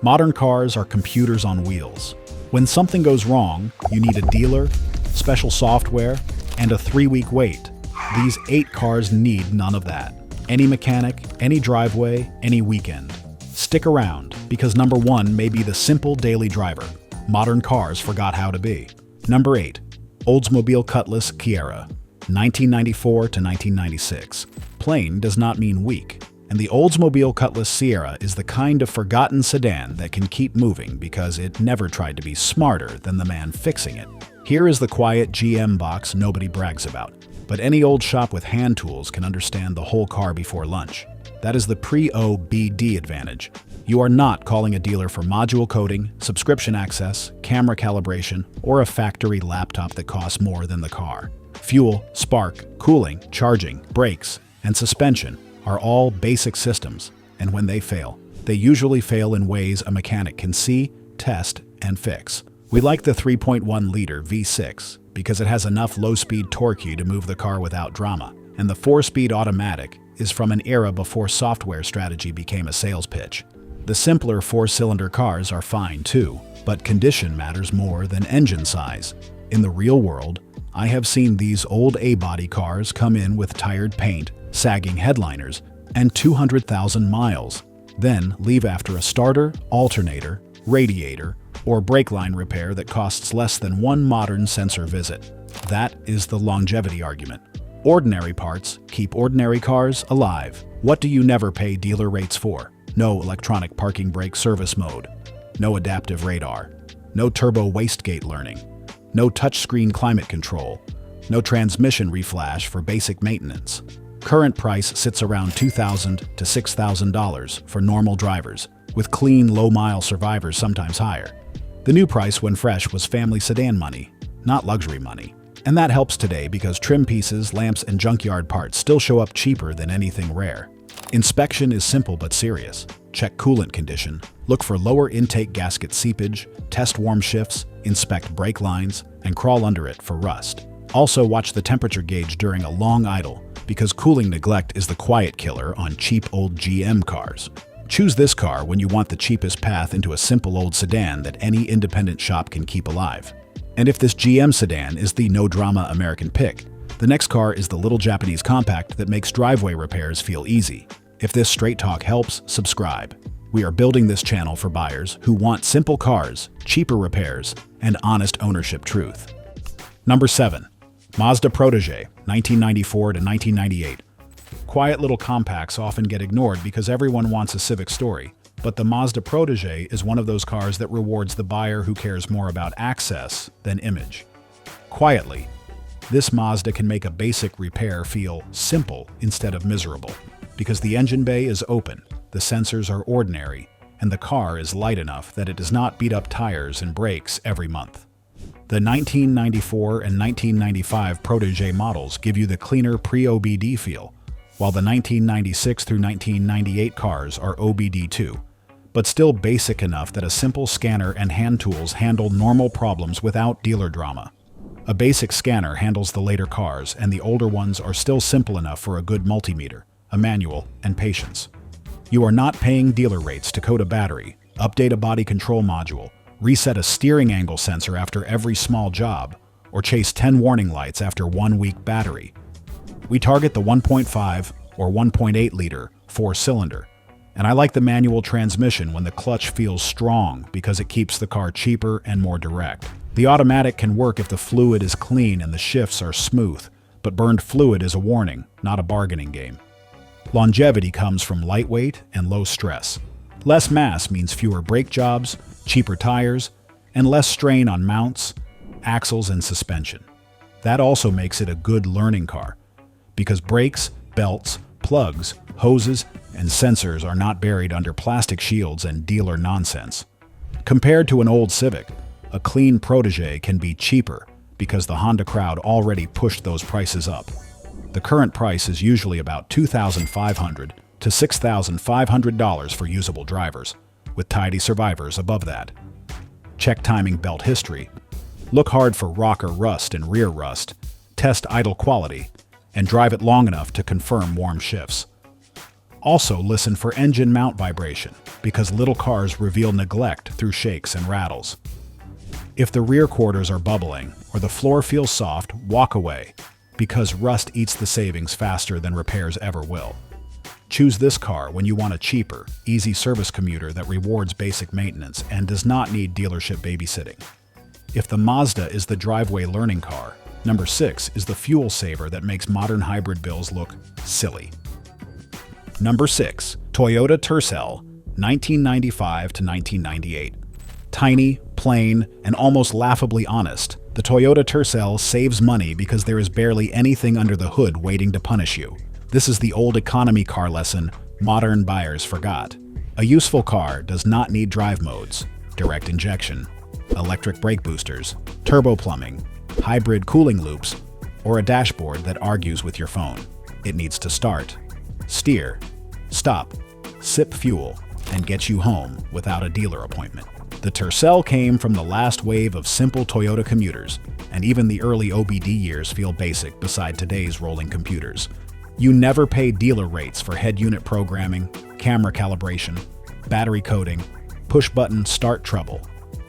Modern cars are computers on wheels. When something goes wrong, you need a dealer, special software, and a 3-week wait. These 8 cars need none of that. Any mechanic, any driveway, any weekend. Stick around, because number 1 may be the simple daily driver. Modern cars forgot how to be. Number 8. Oldsmobile Cutlass Ciera, 1994 to 1996. Plain does not mean weak. And the Oldsmobile Cutlass Ciera is the kind of forgotten sedan that can keep moving because it never tried to be smarter than the man fixing it. Here is the quiet GM box nobody brags about, but any old shop with hand tools can understand the whole car before lunch. That is the Pre-OBD advantage. You are not calling a dealer for module coding, subscription access, camera calibration, or a factory laptop that costs more than the car. Fuel, spark, cooling, charging, brakes, and suspension are all basic systems, and when they usually fail in ways a mechanic can see, test, and fix. We like the 3.1-liter V6 because it has enough low-speed torque to move the car without drama, and the 4-speed automatic is from an era before software strategy became a sales pitch. The simpler 4-cylinder cars are fine too, but condition matters more than engine size. In the real world, I have seen these old A-body cars come in with tired paint, sagging headliners, and 200,000 miles, then leave after a starter, alternator, radiator, or brake line repair that costs less than one modern sensor visit. That is the longevity argument. Ordinary parts keep ordinary cars alive. What do you never pay dealer rates for? No electronic parking brake service mode, no adaptive radar, no turbo wastegate learning, no touchscreen climate control, no transmission reflash for basic maintenance. Current price sits around $2,000 to $6,000 for normal drivers, with clean, low-mile survivors sometimes higher. The new price when fresh was family sedan money, not luxury money. And that helps today because trim pieces, lamps, and junkyard parts still show up cheaper than anything rare. Inspection is simple but serious. Check coolant condition, look for lower intake gasket seepage, test warm shifts, inspect brake lines, and crawl under it for rust. Also watch the temperature gauge during a long idle, because cooling neglect is the quiet killer on cheap old GM cars. Choose this car when you want the cheapest path into a simple old sedan that any independent shop can keep alive. And if this GM sedan is the no-drama American pick, the next car is the little Japanese compact that makes driveway repairs feel easy. If this straight talk helps, subscribe. We are building this channel for buyers who want simple cars, cheaper repairs, and honest ownership truth. Number 7. Mazda Protege, 1994 to 1998. Quiet little compacts often get ignored because everyone wants a Civic story, but the Mazda Protege is one of those cars that rewards the buyer who cares more about access than image. Quietly, this Mazda can make a basic repair feel simple instead of miserable, because the engine bay is open, the sensors are ordinary, and the car is light enough that it does not beat up tires and brakes every month. The 1994 and 1995 Protege models give you the cleaner pre-OBD feel, while the 1996 through 1998 cars are OBD2, but still basic enough that a simple scanner and hand tools handle normal problems without dealer drama. A basic scanner handles the later cars, and the older ones are still simple enough for a good multimeter, a manual, and patience. You are not paying dealer rates to code a battery, update a body control module, reset a steering angle sensor after every small job, or chase 10 warning lights after 1 week battery. We target the 1.5 or 1.8-liter 4-cylinder, and I like the manual transmission when the clutch feels strong because it keeps the car cheaper and more direct. The automatic can work if the fluid is clean and the shifts are smooth, but burned fluid is a warning, not a bargaining game. Longevity comes from lightweight and low stress. Less mass means fewer brake jobs, cheaper tires, and less strain on mounts, axles, and suspension. That also makes it a good learning car, because brakes, belts, plugs, hoses, and sensors are not buried under plastic shields and dealer nonsense. Compared to an old Civic, a clean Protege can be cheaper because the Honda crowd already pushed those prices up. The current price is usually about $2,500 to $6,500 for usable drivers, with tidy survivors above that. Check timing belt history. Look hard for rocker rust and rear rust. Test idle quality, and drive it long enough to confirm warm shifts. Also listen for engine mount vibration, because little cars reveal neglect through shakes and rattles. If the rear quarters are bubbling or the floor feels soft, walk away, because rust eats the savings faster than repairs ever will. Choose this car when you want a cheaper, easy service commuter that rewards basic maintenance and does not need dealership babysitting. If the Mazda is the driveway learning car, number 6 is the fuel saver that makes modern hybrid bills look silly. Number 6, Toyota Tercel, 1995 to 1998. Tiny, plain, and almost laughably honest, the Toyota Tercel saves money because there is barely anything under the hood waiting to punish you. This is the old economy car lesson modern buyers forgot. A useful car does not need drive modes, direct injection, electric brake boosters, turbo plumbing, hybrid cooling loops, or a dashboard that argues with your phone. It needs to start, steer, stop, sip fuel, and get you home without a dealer appointment. The Tercel came from the last wave of simple Toyota commuters, and even the early OBD years feel basic beside today's rolling computers. You never pay dealer rates for head unit programming, camera calibration, battery coding, push-button start trouble,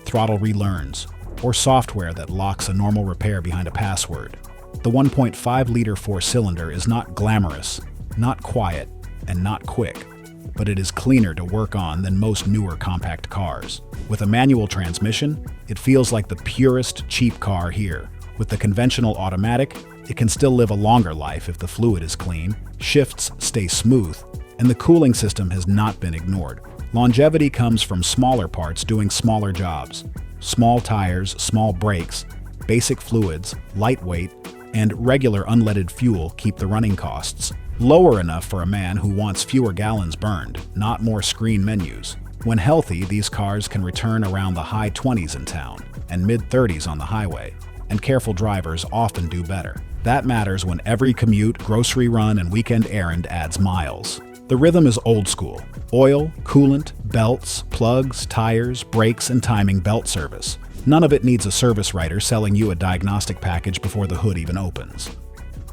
throttle relearns, or software that locks a normal repair behind a password. The 1.5-liter four-cylinder is not glamorous, not quiet, and not quick, but it is cleaner to work on than most newer compact cars. With a manual transmission, it feels like the purest cheap car here. With the conventional automatic, it can still live a longer life if the fluid is clean, shifts stay smooth, and the cooling system has not been ignored. Longevity comes from smaller parts doing smaller jobs. Small tires, small brakes, basic fluids, lightweight, and regular unleaded fuel keep the running costs lower enough for a man who wants fewer gallons burned, not more screen menus. When healthy, these cars can return around the high 20s in town and mid-30s on the highway, and careful drivers often do better. That matters when every commute, grocery run, and weekend errand adds miles. The rhythm is old school. Oil, coolant, belts, plugs, tires, brakes, and timing belt service. None of it needs a service writer selling you a diagnostic package before the hood even opens.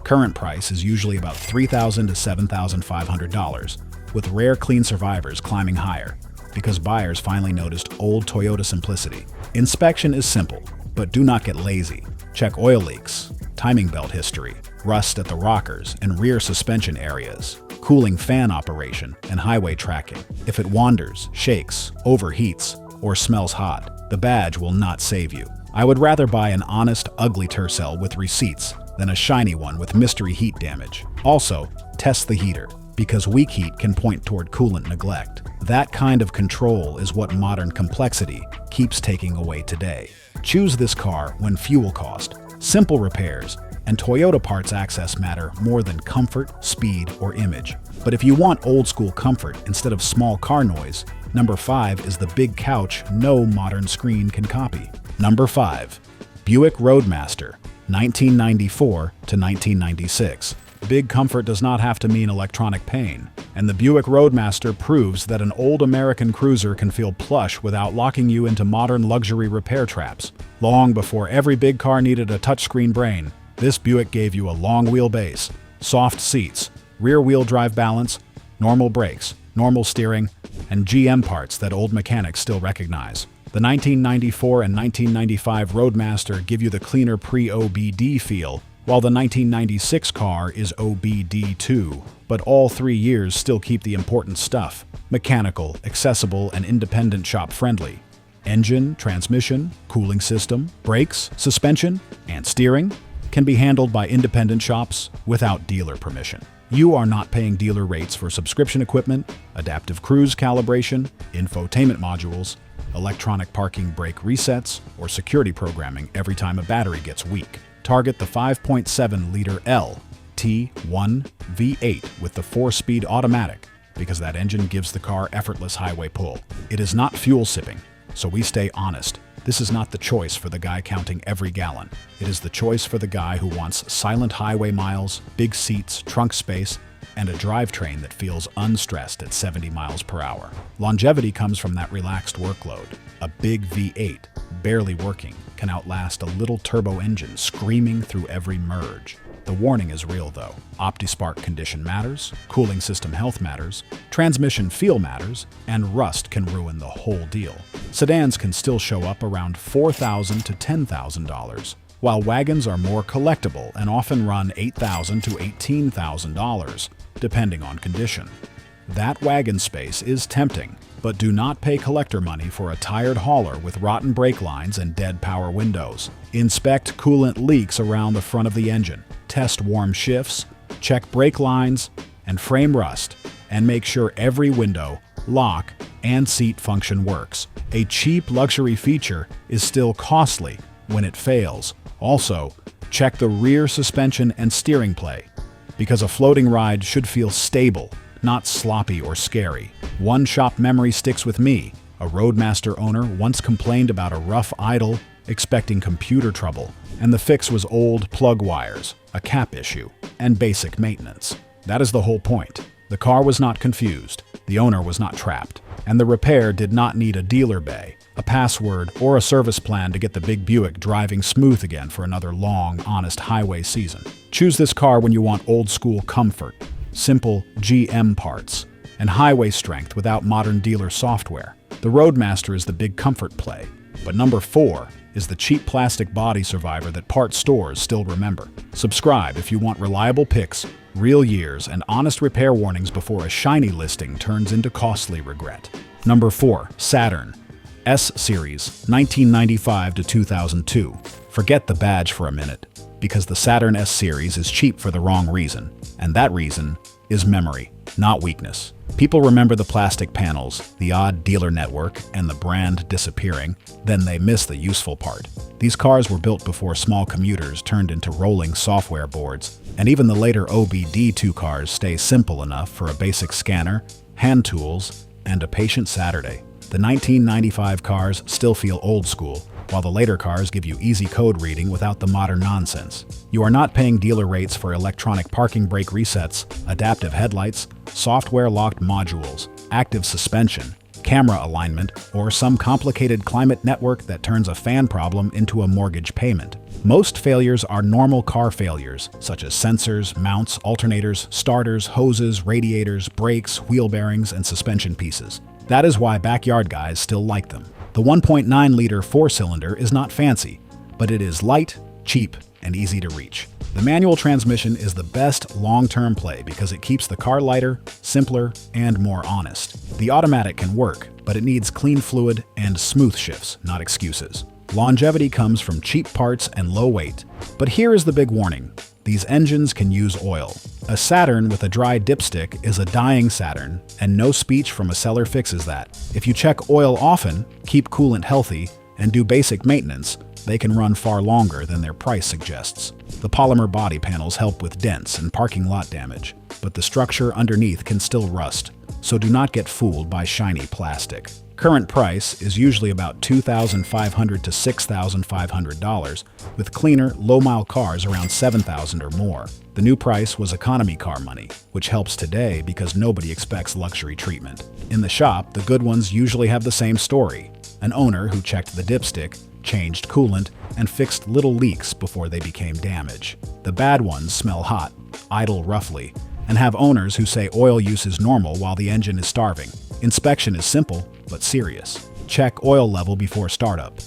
Current price is usually about $3,000 to $7,500, with rare clean survivors climbing higher, because buyers finally noticed old Toyota simplicity. Inspection is simple, but do not get lazy. Check oil leaks, timing belt history, rust at the rockers and rear suspension areas, cooling fan operation, and highway tracking. If it wanders, shakes, overheats, or smells hot, the badge will not save you. I would rather buy an honest, ugly Tercel with receipts than a shiny one with mystery heat damage. Also, test the heater, because weak heat can point toward coolant neglect. That kind of control is what modern complexity keeps taking away today. Choose this car when fuel cost, simple repairs, and Toyota parts access matter more than comfort, speed, or image. But if you want old-school comfort instead of small car noise, number 5 is the big couch no modern screen can copy. Number 5. Buick Roadmaster, 1994 to 1996. Big comfort does not have to mean electronic pain, and the Buick Roadmaster proves that an old American cruiser can feel plush without locking you into modern luxury repair traps. Long before every big car needed a touchscreen brain, this Buick gave you a long wheelbase, soft seats, rear-wheel drive balance, normal brakes, normal steering, and GM parts that old mechanics still recognize. The 1994 and 1995 Roadmaster give you the cleaner pre-OBD feel, while the 1996 car is OBD2, but all 3 years still keep the important stuff: mechanical, accessible, and independent shop-friendly. Engine, transmission, cooling system, brakes, suspension, and steering can be handled by independent shops without dealer permission. You are not paying dealer rates for subscription equipment, adaptive cruise calibration, infotainment modules, electronic parking brake resets, or security programming every time a battery gets weak. Target the 5.7-liter LT1 V8 with the 4-speed automatic, because that engine gives the car effortless highway pull. It is not fuel sipping, so we stay honest. This is not the choice for the guy counting every gallon. It is the choice for the guy who wants silent highway miles, big seats, trunk space, and a drivetrain that feels unstressed at 70 miles per hour. Longevity comes from that relaxed workload. A big V8, barely working, can outlast a little turbo engine screaming through every merge. The warning is real though. OptiSpark condition matters, cooling system health matters, transmission feel matters, and rust can ruin the whole deal. Sedans can still show up around $4,000 to $10,000, while wagons are more collectible and often run $8,000 to $18,000, depending on condition. That wagon space is tempting, but do not pay collector money for a tired hauler with rotten brake lines and dead power windows. Inspect coolant leaks around the front of the engine, test warm shifts, check brake lines and frame rust, and make sure every window, lock, and seat function works. A cheap luxury feature is still costly when it fails. Also, check the rear suspension and steering play, because a floating ride should feel stable, not sloppy or scary. One shop memory sticks with me. A Roadmaster owner once complained about a rough idle, expecting computer trouble, and the fix was old plug wires, a cap issue, and basic maintenance. That is the whole point. The car was not confused, the owner was not trapped, and the repair did not need a dealer bay, a password, or a service plan to get the big Buick driving smooth again for another long, honest highway season. Choose this car when you want old-school comfort, simple GM parts, and highway strength without modern dealer software. The Roadmaster is the big comfort play, but number 4 is the cheap plastic body survivor that parts stores still remember. Subscribe if you want reliable picks, real years, and honest repair warnings before a shiny listing turns into costly regret. Number 4. Saturn S-series, 1995 to 2002. Forget the badge for a minute, because the Saturn S-series is cheap for the wrong reason, and that reason is memory, not weakness. People remember the plastic panels, the odd dealer network, and the brand disappearing, then they miss the useful part. These cars were built before small commuters turned into rolling software boards, and even the later OBD2 cars stay simple enough for a basic scanner, hand tools, and a patient Saturday. The 1995 cars still feel old school, while the later cars give you easy code reading without the modern nonsense. You are not paying dealer rates for electronic parking brake resets, adaptive headlights, software-locked modules, active suspension, camera alignment, or some complicated climate network that turns a fan problem into a mortgage payment. Most failures are normal car failures, such as sensors, mounts, alternators, starters, hoses, radiators, brakes, wheel bearings, and suspension pieces. That is why backyard guys still like them. The 1.9-liter four-cylinder is not fancy, but it is light, cheap, and easy to reach. The manual transmission is the best long-term play because it keeps the car lighter, simpler, and more honest. The automatic can work, but it needs clean fluid and smooth shifts, not excuses. Longevity comes from cheap parts and low weight, but here is the big warning. These engines can use oil. A Saturn with a dry dipstick is a dying Saturn, and no speech from a seller fixes that. If you check oil often, keep coolant healthy, and do basic maintenance, they can run far longer than their price suggests. The polymer body panels help with dents and parking lot damage, but the structure underneath can still rust, so do not get fooled by shiny plastic. Current price is usually about $2,500 to $6,500, with cleaner, low-mile cars around $7,000 or more. The new price was economy car money, which helps today because nobody expects luxury treatment. In the shop, the good ones usually have the same story. An owner who checked the dipstick, changed coolant, and fixed little leaks before they became damage. The bad ones smell hot, idle roughly, and have owners who say oil use is normal while the engine is starving. Inspection is simple, but serious. Check oil level before startup.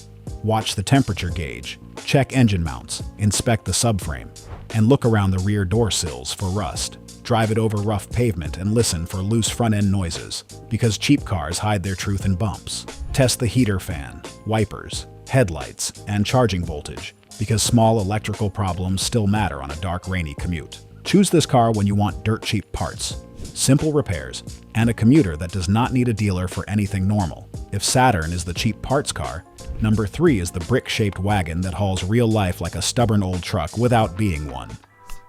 Watch the temperature gauge. Check engine mounts. Inspect the subframe. And look around the rear door sills for rust. Drive it over rough pavement and listen for loose front-end noises, because cheap cars hide their truth in bumps. Test the heater fan, wipers, headlights, and charging voltage, because small electrical problems still matter on a dark, rainy commute. Choose this car when you want dirt-cheap parts, simple repairs, and a commuter that does not need a dealer for anything normal. If Saturn is the cheap parts car, number 3 is the brick-shaped wagon that hauls real life like a stubborn old truck without being one.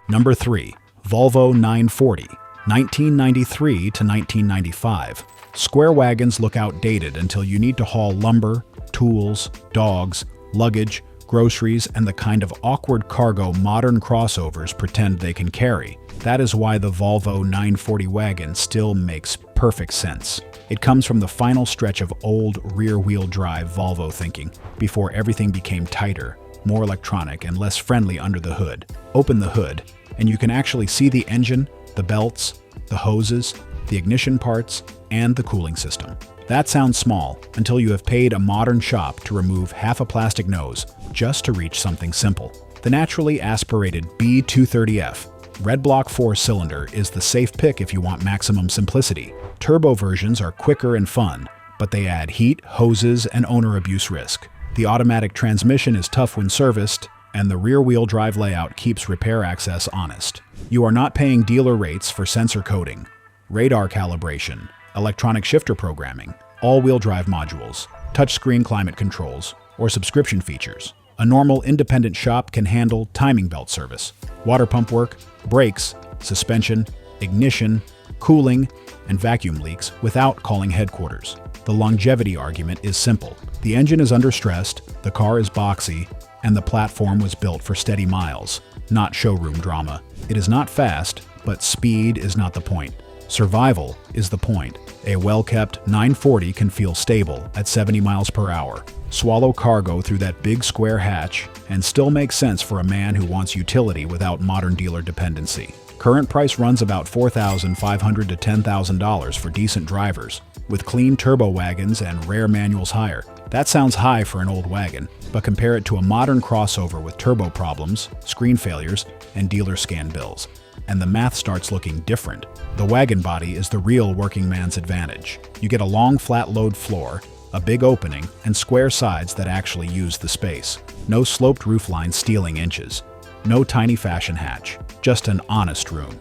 Number 3. Volvo 940, 1993 to 1995. Square wagons look outdated until you need to haul lumber, tools, dogs, luggage, groceries, and the kind of awkward cargo modern crossovers pretend they can carry. That is why the Volvo 940 wagon still makes perfect sense. It comes from the final stretch of old rear-wheel drive Volvo thinking, before everything became tighter, more electronic, and less friendly under the hood. Open the hood, and you can actually see the engine, the belts, the hoses, the ignition parts, and the cooling system. That sounds small until you have paid a modern shop to remove half a plastic nose just to reach something simple. The naturally aspirated B230F red block 4-cylinder is the safe pick if you want maximum simplicity. Turbo versions are quicker and fun, but they add heat, hoses, and owner abuse risk. The automatic transmission is tough when serviced, and the rear-wheel drive layout keeps repair access honest. You are not paying dealer rates for sensor coding, radar calibration, electronic shifter programming, all-wheel drive modules, touchscreen climate controls, or subscription features. A normal independent shop can handle timing belt service, water pump work, brakes, suspension, ignition, cooling, and vacuum leaks without calling headquarters. The longevity argument is simple. The engine is understressed, the car is boxy, and the platform was built for steady miles, not showroom drama. It is not fast, but speed is not the point. Survival is the point. A well-kept 940 can feel stable at 70 miles per hour, swallow cargo through that big square hatch, and still make sense for a man who wants utility without modern dealer dependency. Current price runs about $4,500 to $10,000 for decent drivers, with clean turbo wagons and rare manuals higher. That sounds high for an old wagon, but compare it to a modern crossover with turbo problems, screen failures, and dealer scan bills, and the math starts looking different. The wagon body is the real working man's advantage. You get a long flat load floor, a big opening, and square sides that actually use the space. No sloped roofline stealing inches. No tiny fashion hatch. Just an honest room.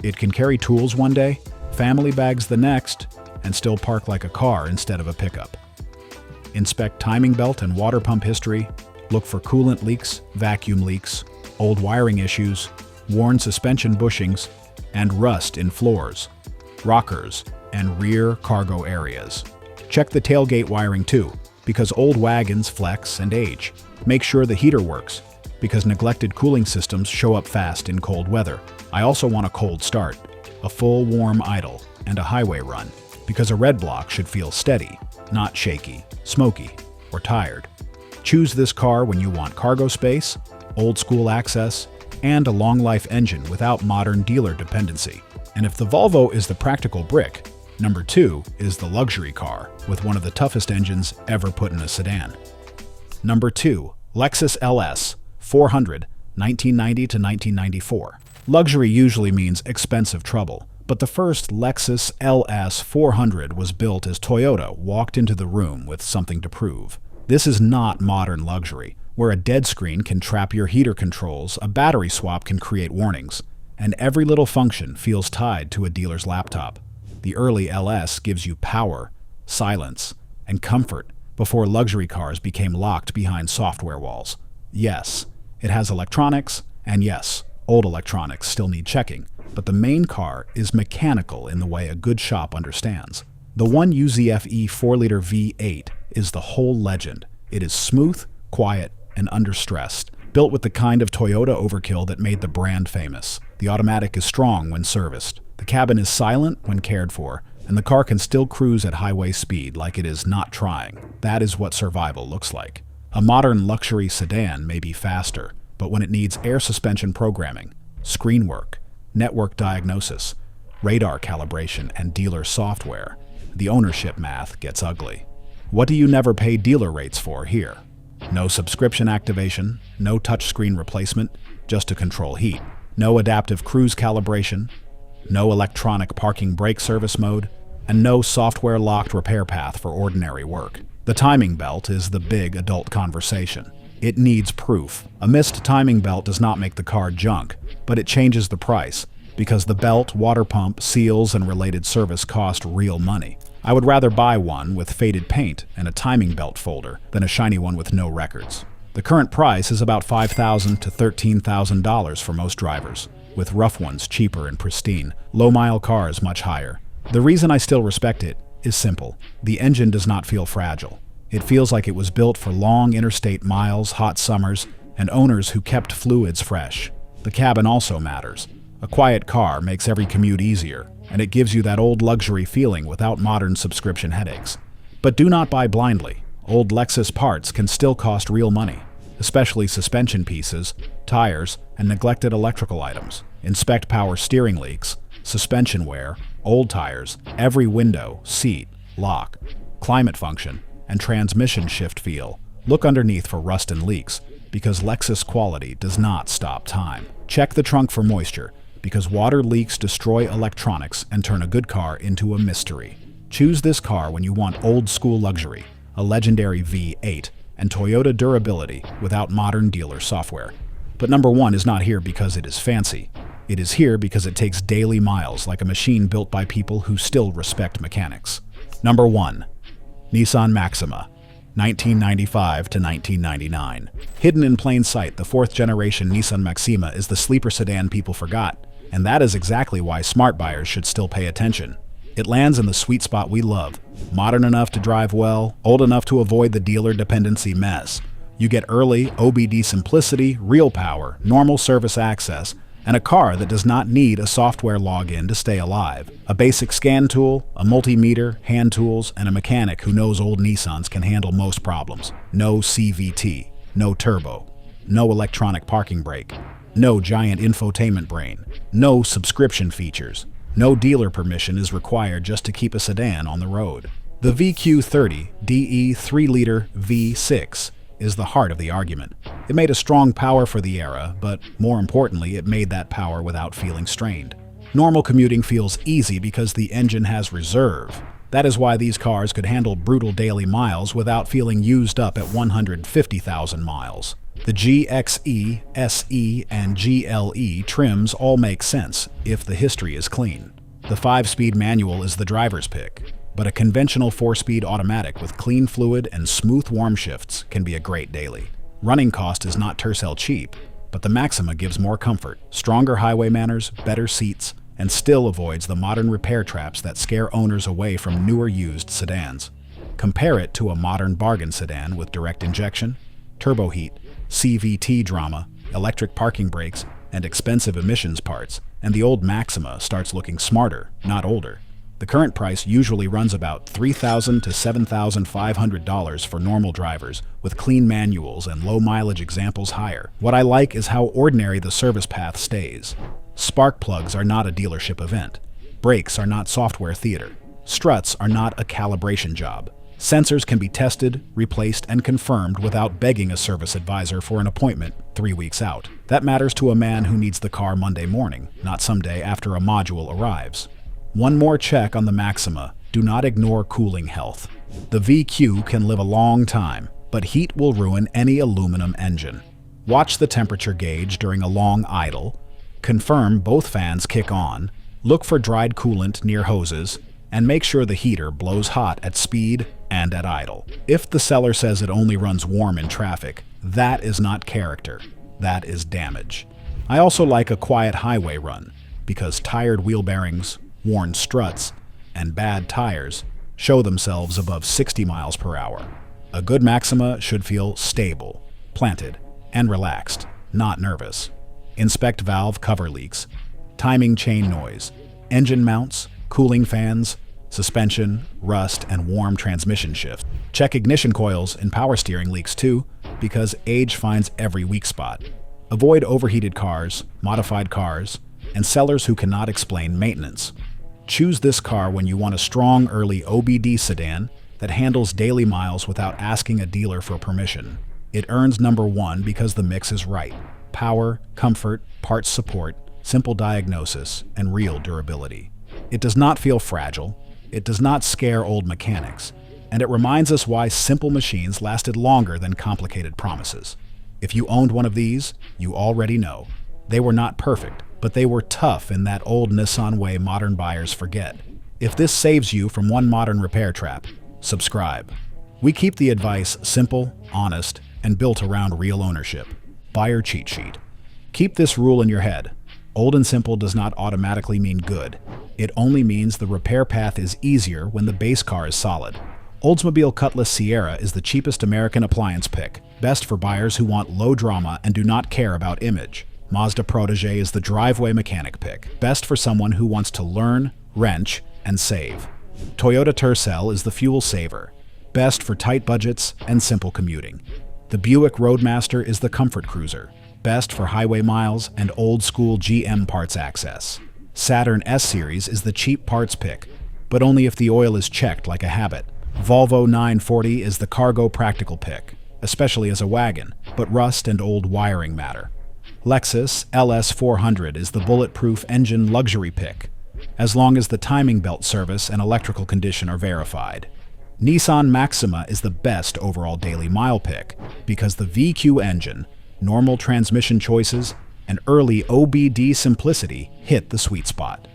It can carry tools one day, family bags the next, and still park like a car instead of a pickup. Inspect timing belt and water pump history. Look for coolant leaks, vacuum leaks, old wiring issues, worn suspension bushings, and rust in floors, rockers, and rear cargo areas. Check the tailgate wiring too, because old wagons flex and age. Make sure the heater works, because neglected cooling systems show up fast in cold weather. I also want a cold start, a full warm idle, and a highway run, because a red block should feel steady, not shaky, smoky, or tired. Choose this car when you want cargo space, old school access, and a long life engine without modern dealer dependency. And if the Volvo is the practical brick, number 2 is the luxury car with one of the toughest engines ever put in a sedan. Number 2, Lexus LS 400, 1990 to 1994. Luxury usually means expensive trouble, but the first Lexus LS 400 was built as Toyota walked into the room with something to prove. This is not modern luxury, where a dead screen can trap your heater controls, a battery swap can create warnings, and every little function feels tied to a dealer's laptop. The early LS gives you power, silence, and comfort before luxury cars became locked behind software walls. Yes, it has electronics, and yes, old electronics still need checking, but the main car is mechanical in the way a good shop understands. The 1UZFE 4-liter V8 is the whole legend. It is smooth, quiet, and understressed, built with the kind of Toyota overkill that made the brand famous. The automatic is strong when serviced. The cabin is silent when cared for, and the car can still cruise at highway speed like it is not trying. That is what survival looks like. A modern luxury sedan may be faster, but when it needs air suspension programming, screen work, network diagnosis, radar calibration, and dealer software, the ownership math gets ugly. What do you never pay dealer rates for here? No subscription activation, no touchscreen replacement, just to control heat. No adaptive cruise calibration, no electronic parking brake service mode, and no software-locked repair path for ordinary work. The timing belt is the big adult conversation. It needs proof. A missed timing belt does not make the car junk, but it changes the price, because the belt, water pump, seals, and related service cost real money. I would rather buy one with faded paint and a timing belt folder than a shiny one with no records. The current price is about $5,000 to $13,000 for most drivers, with rough ones cheaper and pristine, low-mile cars much higher. The reason I still respect it is simple. The engine does not feel fragile. It feels like it was built for long interstate miles, hot summers, and owners who kept fluids fresh. The cabin also matters. A quiet car makes every commute easier, and it gives you that old luxury feeling without modern subscription headaches. But do not buy blindly. Old Lexus parts can still cost real money, especially suspension pieces, tires, and neglected electrical items. Inspect power steering leaks, suspension wear, old tires, every window, seat, lock, climate function, and transmission shift feel. Look underneath for rust and leaks, because Lexus quality does not stop time. Check the trunk for moisture, because water leaks destroy electronics and turn a good car into a mystery. Choose this car when you want old-school luxury, a legendary V8, and Toyota durability without modern dealer software. But number one is not here because it is fancy. It is here because it takes daily miles like a machine built by people who still respect mechanics. Number 1. Nissan Maxima, 1995 to 1999. Hidden in plain sight, the fourth-generation Nissan Maxima is the sleeper sedan people forgot, and that is exactly why smart buyers should still pay attention. It lands in the sweet spot we love, modern enough to drive well, old enough to avoid the dealer dependency mess. You get early OBD simplicity, real power, normal service access, and a car that does not need a software login to stay alive. A basic scan tool, a multimeter, hand tools, and a mechanic who knows old Nissans can handle most problems. No CVT, no turbo, no electronic parking brake, no giant infotainment brain, no subscription features, no dealer permission is required just to keep a sedan on the road. The VQ30 DE 3-liter V6 is the heart of the argument. It made a strong power for the era, but more importantly, it made that power without feeling strained. Normal commuting feels easy because the engine has reserve. That is why these cars could handle brutal daily miles without feeling used up at 150,000 miles. The GXE, SE, and GLE trims all make sense if the history is clean. The 5-speed manual is the driver's pick, but a conventional 4-speed automatic with clean fluid and smooth warm shifts can be a great daily. Running cost is not Tercel cheap, but the Maxima gives more comfort, stronger highway manners, better seats, and still avoids the modern repair traps that scare owners away from newer used sedans. Compare it to a modern bargain sedan with direct injection, turbo heat, CVT drama, electric parking brakes, and expensive emissions parts, and the old Maxima starts looking smarter, not older. The current price usually runs about $3,000 to $7,500 for normal drivers, with clean manuals and low-mileage examples higher. What I like is how ordinary the service path stays. Spark plugs are not a dealership event. Brakes are not software theater. Struts are not a calibration job. Sensors can be tested, replaced, and confirmed without begging a service advisor for an appointment 3 weeks out. That matters to a man who needs the car Monday morning, not someday after a module arrives. One more check on the Maxima. Do not ignore cooling health. The VQ can live a long time, but heat will ruin any aluminum engine. Watch the temperature gauge during a long idle. Confirm both fans kick on. Look for dried coolant near hoses, and make sure the heater blows hot at speed and at idle. If the seller says it only runs warm in traffic, that is not character. That is damage. I also like a quiet highway run, because tired wheel bearings, worn struts, and bad tires show themselves above 60 miles per hour. A good Maxima should feel stable, planted, and relaxed, not nervous. Inspect valve cover leaks, timing chain noise, engine mounts, cooling fans, suspension, rust, and warm transmission shift. Check ignition coils and power steering leaks too, because age finds every weak spot. Avoid overheated cars, modified cars, and sellers who cannot explain maintenance. Choose this car when you want a strong early OBD sedan that handles daily miles without asking a dealer for permission. It earns number 1 because the mix is right. Power, comfort, parts support, simple diagnosis, and real durability. It does not feel fragile, it does not scare old mechanics, and it reminds us why simple machines lasted longer than complicated promises. If you owned one of these, you already know. They were not perfect, but they were tough in that old Nissan way modern buyers forget. If this saves you from one modern repair trap, subscribe. We keep the advice simple, honest, and built around real ownership. Buyer cheat sheet. Keep this rule in your head. Old and simple does not automatically mean good. It only means the repair path is easier when the base car is solid. Oldsmobile Cutlass Ciera is the cheapest American appliance pick, best for buyers who want low drama and do not care about image. Mazda Protege is the driveway mechanic pick, best for someone who wants to learn, wrench, and save. Toyota Tercel is the fuel saver, best for tight budgets and simple commuting. The Buick Roadmaster is the comfort cruiser, best for highway miles and old-school GM parts access. Saturn S-series is the cheap parts pick, but only if the oil is checked like a habit. Volvo 940 is the cargo practical pick, especially as a wagon, but rust and old wiring matter. Lexus LS 400 is the bulletproof engine luxury pick, as long as the timing belt service and electrical condition are verified. Nissan Maxima is the best overall daily mile pick because the VQ engine, normal transmission choices, and early OBD simplicity hit the sweet spot.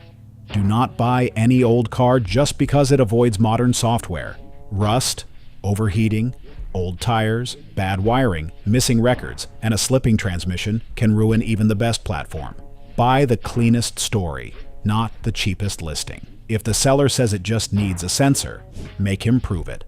Do not buy any old car just because it avoids modern software. Rust, overheating, old tires, bad wiring, missing records, and a slipping transmission can ruin even the best platform. Buy the cleanest story, not the cheapest listing. If the seller says it just needs a sensor, make him prove it.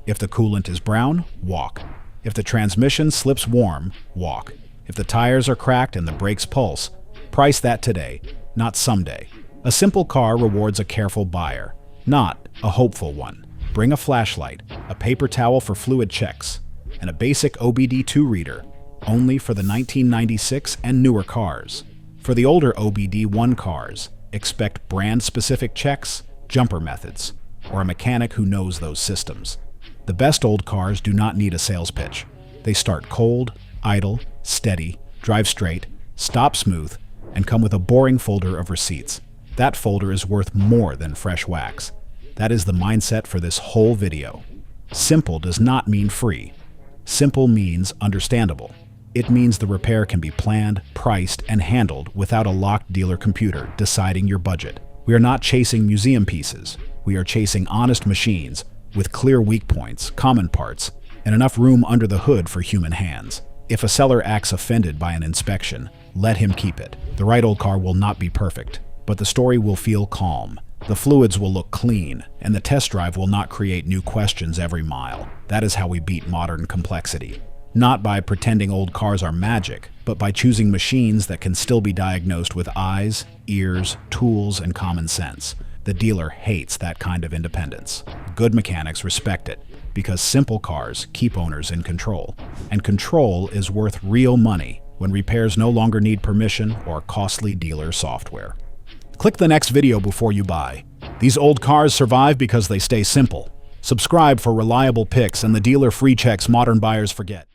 If the coolant is brown, walk. If the transmission slips warm, walk. If the tires are cracked and the brakes pulse, price that today, not someday. A simple car rewards a careful buyer, not a hopeful one. Bring a flashlight, a paper towel for fluid checks, and a basic OBD2 reader, only for the 1996 and newer cars. For the older OBD1 cars, expect brand-specific checks, jumper methods, or a mechanic who knows those systems. The best old cars do not need a sales pitch. They start cold, idle, steady, drive straight, stop smooth, and come with a boring folder of receipts. That folder is worth more than fresh wax. That is the mindset for this whole video. Simple does not mean free. Simple means understandable. It means the repair can be planned, priced, and handled without a locked dealer computer deciding your budget. We are not chasing museum pieces. We are chasing honest machines with clear weak points, common parts, and enough room under the hood for human hands. If a seller acts offended by an inspection, let him keep it. The right old car will not be perfect, but the story will feel calm. The fluids will look clean, and the test drive will not create new questions every mile. That is how we beat modern complexity. Not by pretending old cars are magic, but by choosing machines that can still be diagnosed with eyes, ears, tools, and common sense. The dealer hates that kind of independence. Good mechanics respect it, because simple cars keep owners in control. And control is worth real money when repairs no longer need permission or costly dealer software. Click the next video before you buy. These old cars survive because they stay simple. Subscribe for reliable picks and the dealer free checks modern buyers forget.